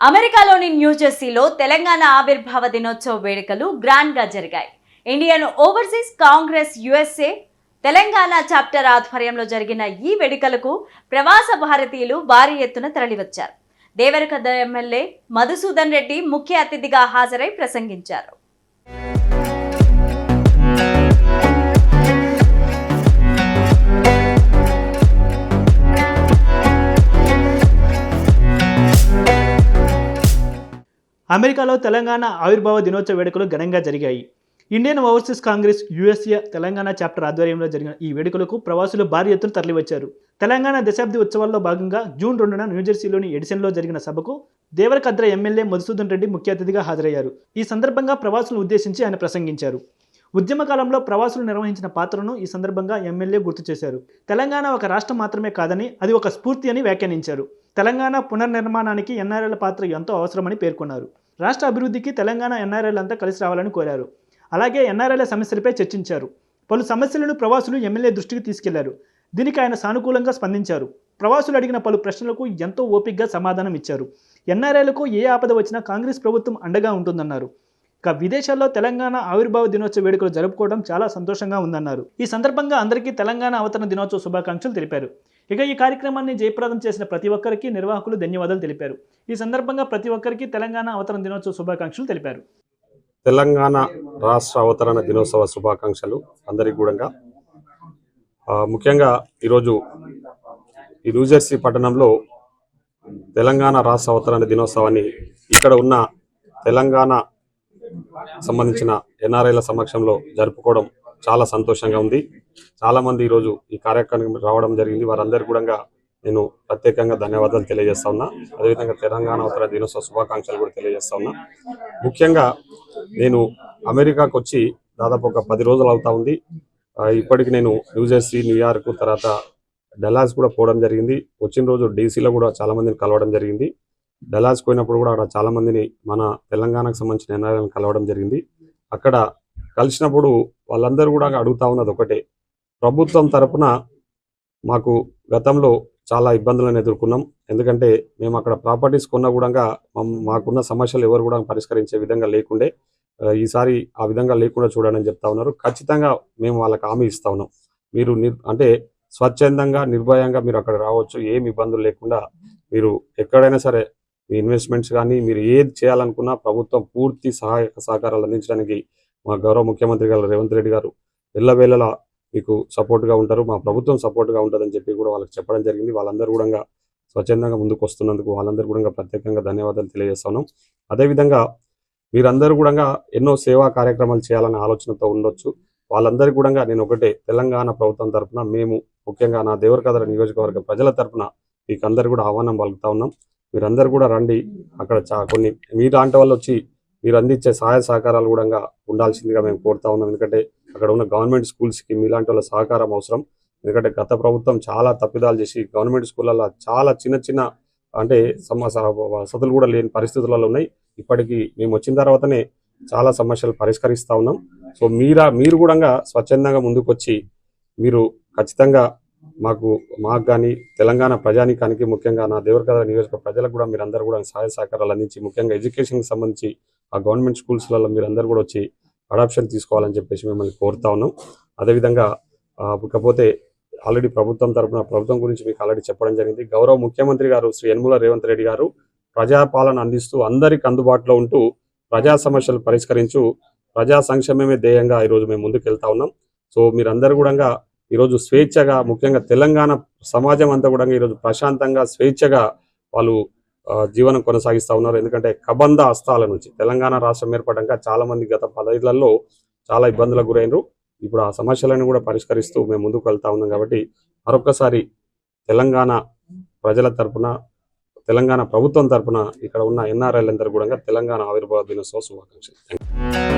అమెరికాలోని న్యూజెర్సీలో తెలంగాణ ఆవిర్భావ దినోత్సవ వేడుకలు గ్రాండ్గా జరిగాయి. Indian overseas Congress USA Telangana chapter ఆధ్వర్యంలో జరిగిన ఈ వేడుకలకు ప్రవాస భారతీయులు భారీ ఎత్తున తరలివచ్చారు. దేవరకద్ర ఎమ్మెల్యే మధుసూదన్ రెడ్డి ముఖ్య అతిథిగా హాజరై ప్రసంగించారు. అమెరికాలో తెలంగాణ ఆవిర్భావ దినోత్సవ వేడుకలు ఘనంగా జరిగాయి. Indian overseas Congress USA Telangana chapter ఆధ్వర్యంలో జరిగిన ఈ వేడుకలకు ప్రవాసులు భారీ ఎత్తున తరలివచ్చారు. తెలంగాణ దశాబ్ది ఉత్సవాల్లో భాగంగా జూన్ 2న న్యూజెర్సీలోని ఎడిసన్లో జరిగిన సభకు దేవరకద్ర ఎమ్మెల్యే మధుసూదన్ రెడ్డి ముఖ్య అతిథిగా హాజరయ్యారు. ఈ సందర్భంగా ప్రవాసులను ఉద్దేశించి ఆయన ప్రసంగించారు. ఉద్యమ కాలంలో ప్రవాసులు నిర్వహించిన పాత్రను ఈ సందర్భంగా ఎమ్మెల్యే గుర్తు చేశారు. తెలంగాణ ఒక రాష్ట్రం మాత్రమే కాదని అది ఒక స్ఫూర్తి అని వ్యాఖ్యానించారు. తెలంగాణ పునర్నిర్మాణానికి ఎన్ఆర్ఐల పాత్ర ఎంతో అవసరమని పేర్కొన్నారు. రాష్ట్ర అభివృద్ధికి తెలంగాణ ఎన్ఆర్ఐలంతా కలిసి రావాలని కోరారు. అలాగే ఎన్ఆర్ఐల సమస్యలపై చర్చించారు. పలు సమస్యలను ప్రవాసులు ఎమ్మెల్యే దృష్టికి తీసుకెళ్లారు. దీనికి ఆయన సానుకూలంగా స్పందించారు. ప్రవాసులు అడిగిన పలు ప్రశ్నలకు ఎంతో ఓపికగా సమాధానం ఇచ్చారు. ఎన్ఆర్ఐలకు ఏ ఆపద వచ్చినా కాంగ్రెస్ ప్రభుత్వం అండగా ఉంటుందన్నారు. ఇక విదేశాల్లో తెలంగాణ ఆవిర్భావ దినోత్సవ వేడుకలు జరుపుకోవడం చాలా సంతోషంగా ఉందన్నారు. ఈ సందర్భంగా అందరికీ తెలంగాణ అవతరణ దినోత్సవ శుభాకాంక్షలు తెలిపారు. ఇక ఈ కార్యక్రమాన్ని జయప్రదం చేసిన ప్రతి ఒక్కరికి నిర్వాహకులు ధన్యవాదాలు తెలిపారు. ఈ సందర్భంగా ప్రతి ఒక్కరికి తెలంగాణ అవతరణ దినోత్సవ శుభాకాంక్షలు తెలిపారు. తెలంగాణ రాష్ట్ర అవతరణ దినోత్సవ శుభాకాంక్షలు అందరికీ కూడా. ముఖ్యంగా ఈరోజు ఈ న్యూజెర్సీ పట్టణంలో తెలంగాణ రాష్ట్ర అవతరణ దినోత్సవాన్ని ఇక్కడ ఉన్న తెలంగాణ సంబంధించిన ఎన్ఆర్ఐల సమక్షంలో జరుపుకోవడం చాలా సంతోషంగా ఉంది. చాలా మంది ఈరోజు ఈ కార్యక్రమం రావడం జరిగింది. వారందరికీ కూడా నేను ప్రత్యేకంగా ధన్యవాదాలు తెలియజేస్తా ఉన్నా. అదేవిధంగా తెలంగాణ అవతరణ దినోత్సవ శుభాకాంక్షలు కూడా తెలియజేస్తా ఉన్నా. ముఖ్యంగా నేను అమెరికాకు వచ్చి దాదాపు ఒక 10 రోజులు అవుతా ఉంది. ఇప్పటికి నేను న్యూజెర్సీ, న్యూయార్క్, తర్వాత డల్లాస్ కూడా పోవడం జరిగింది. వచ్చిన రోజు డీసీలో కూడా చాలా మందిని కలవడం జరిగింది. డల్లాస్ పోయినప్పుడు కూడా అక్కడ చాలా మందిని మన తెలంగాణకు సంబంధించిన ఎన్ఆర్ఐలను కలవడం జరిగింది. అక్కడ కలిసినప్పుడు వాళ్ళందరూ కూడా అడుగుతా ఉన్నది ఒకటే, ప్రభుత్వం తరపున మాకు గతంలో చాలా ఇబ్బందులను ఎదుర్కొన్నాం. ఎందుకంటే మేము అక్కడ ప్రాపర్టీస్ కొన్నా కూడా మాకున్న సమస్యలు ఎవరు కూడా పరిష్కరించే విధంగా లేకుండే, ఈసారి ఆ విధంగా లేకుండా చూడని చెప్తా ఉన్నారు. ఖచ్చితంగా మేము వాళ్ళకి హామీ ఇస్తా ఉన్నాం. మీరు అంటే స్వచ్ఛందంగా నిర్భయంగా మీరు అక్కడ రావచ్చు, ఏమి ఇబ్బందులు లేకుండా. మీరు ఎక్కడైనా సరే మీ ఇన్వెస్ట్మెంట్స్ కానీ మీరు ఏది చేయాలనుకున్నా ప్రభుత్వం పూర్తి సహాయక సహకారాలు అందించడానికి మా గౌరవ ముఖ్యమంత్రి గారు రేవంత్ రెడ్డి గారు ఎల్లవేళలా మీకు సపోర్ట్గా ఉంటారు. మా ప్రభుత్వం సపోర్ట్గా ఉంటుందని చెప్పి కూడా వాళ్ళకి చెప్పడం జరిగింది. వాళ్ళందరూ కూడా స్వచ్ఛందంగా ముందుకు వస్తున్నందుకు వాళ్ళందరూ కూడా ప్రత్యేకంగా ధన్యవాదాలు తెలియజేస్తున్నాం. అదేవిధంగా మీరందరూ కూడా ఎన్నో సేవా కార్యక్రమాలు చేయాలనే ఆలోచనతో ఉండొచ్చు. వాళ్ళందరికీ కూడా నేను ఒకటే, తెలంగాణ ప్రభుత్వం తరఫున మేము ముఖ్యంగా నా దేవరకద్ర నియోజకవర్గ ప్రజల తరఫున మీకు అందరు కూడా ఆహ్వానం పలుకుతా ఉన్నాం. మీరందరూ కూడా రండి. అక్కడ కొన్ని మీలాంటి వాళ్ళు వచ్చి మీరు అందించే సహాయ సహకారాలు కూడా ఉండాల్సిందిగా మేము కోరుతా ఉన్నాం. ఎందుకంటే అక్కడ ఉన్న గవర్నమెంట్ స్కూల్స్కి మీలాంటి వాళ్ళ సహకారం అవసరం. ఎందుకంటే గత ప్రభుత్వం చాలా తప్పిదాలు చేసి గవర్నమెంట్ స్కూళ్ళల్లో చాలా చిన్న అంటే వసతులు కూడా లేని పరిస్థితులలో ఉన్నాయి. ఇప్పటికీ మేము వచ్చిన తర్వాతనే చాలా సమస్యలు పరిష్కరిస్తూ ఉన్నాం. సో మీరు కూడా స్వచ్ఛందంగా ముందుకొచ్చి మీరు ఖచ్చితంగా మాకు కానీ తెలంగాణ ప్రజానీకానికి ముఖ్యంగా నా దేవరకద్ర నియోజక ప్రజలకు కూడా మీరందరూ కూడా సహాయ సహకారాలు అందించి ముఖ్యంగా ఎడ్యుకేషన్కి సంబంధించి ఆ గవర్నమెంట్ స్కూల్స్లలో మీరందరూ కూడా వచ్చి అడాప్షన్ తీసుకోవాలని చెప్పేసి మిమ్మల్ని కోరుతా ఉన్నాం. అదేవిధంగా ఇకపోతే ఆల్రెడీ ప్రభుత్వం తరఫున ప్రభుత్వం గురించి మీకు ఆల్రెడీ చెప్పడం జరిగింది. గౌరవ ముఖ్యమంత్రి గారు శ్రీ యనమల రేవంత్ రెడ్డి గారు ప్రజాపాలన అందిస్తూ అందరికి అందుబాటులో ఉంటూ ప్రజా సమస్యలు పరిష్కరించు ప్రజా సంక్షేమమే ధ్యేయంగా ఈరోజు మేము ముందుకు వెళ్తా ఉన్నాం. సో మీరందరూ కూడా ఈరోజు స్వేచ్ఛగా ముఖ్యంగా తెలంగాణ సమాజం అంతా కూడా ఈరోజు ప్రశాంతంగా స్వేచ్ఛగా వాళ్ళు జీవనం కొనసాగిస్తూ ఉన్నారు. ఎందుకంటే కబంధ హస్తాల నుంచి తెలంగాణ రాష్ట్రం ఏర్పడ్డాక చాలా మంది గత 10 ఏళ్లలో చాలా ఇబ్బందులకు గురైనరు. ఇప్పుడు ఆ సమస్యలను కూడా పరిష్కరిస్తూ మేము ముందుకు వెళ్తా ఉన్నాం. కాబట్టి మరొకసారి తెలంగాణ ప్రజల తరపున తెలంగాణ ప్రభుత్వం తరపున ఇక్కడ ఉన్న ఎన్ఆర్ఐలందరూ కూడా తెలంగాణ ఆవిర్భావ దినోత్సవ శుభాకాంక్షలు.